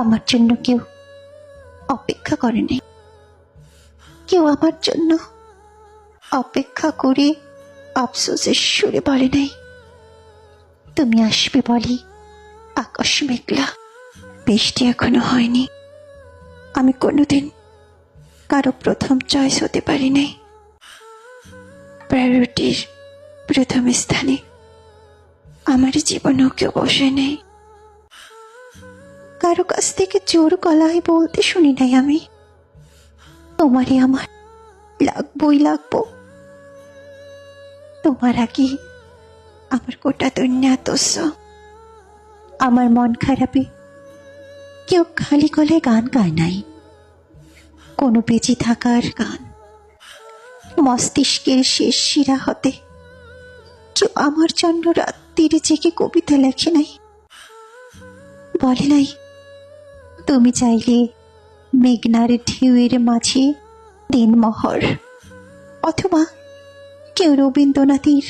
আমার জন্য কেউ অপেক্ষা করে নাই, কেউ আমার জন্য অপেক্ষা করে আফসোসের সুরে বলে নাই তুমি আসবে বলি আকাশ মেঘলা, বৃষ্টি এখনো হয়নি। আমি কোনোদিন কারো প্রথম চয়েস হতে পারি নাই, প্রায়োরিটির প্রথম স্থানে আমার জীবনেও কেউ বসে নেই। কারো কাছ থেকে জোর গলায় বলতে শুনি নাই আমি তোমারই আমার লাগবই লাগবো। তোমার আগে আমার গোটা দুনিয়া তোষ। আমার মন খারাপে কেউ খালি গলায় গান গায় নাই, কোনো বেঁচে থাকার গান। মস্তিষ্কের শেষ শিরা হতে কেউ আমার জন্য রাত্রিরে জেগে কবিতা লেখে নাই, বলে নাই তুমি চাইলে মেঘনার ঢেউয়ের মাঝে দিনমহর। অথবা কেউ রবীন্দ্রনাথের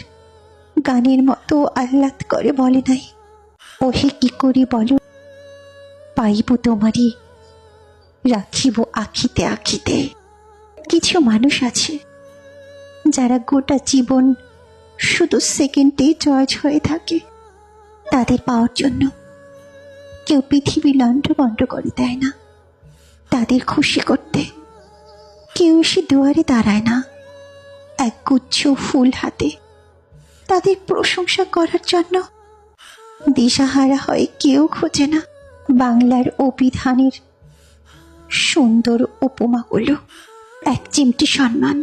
গানের মতো আহ্লাদ করে বলে নাই ওহে কি করি বলো পাইব তোমারই রাখিব আখিতে আখিতে। কিছু মানুষ আছে যারা গোটা জীবন শুধু সেকেন্ডে জয় হয়ে থাকে, তাদের পাওয়ার জন্য কেউ পৃথিবী লন্ডভন্ড করে দেয় না। তাদের খুশি করতে কেউ এসে দুয়ারে দাঁড়ায় না এক গুচ্ছ ফুল হাতে। তাদের প্রশংসা করার জন্য দিশাহারা হয়ে কেউ খোঁজে না বাংলার অভিধানের সুন্দর উপমাগুলো। এক চিমটি সম্মান,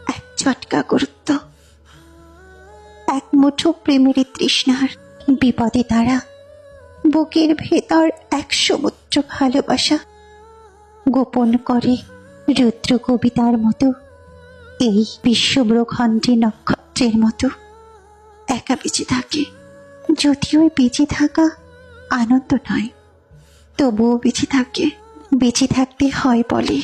এক ঝটকা গুরুত্ব, এক মুঠো প্রেমের তৃষ্ণার বিপদে তারা বুকের ভেতর এক সমুদ্র ভালোবাসা গোপন করে রুদ্র কবিতার মতো। এই বিশ্বব্রহ্মাণ্ডে নক্ষত্রের মতো একা বেঁচে থাকে। যদিও বেঁচে থাকা আনন্দ নয়, তবুও বেঁচে থাকে, বেঁচে থাকতে হয় বলে।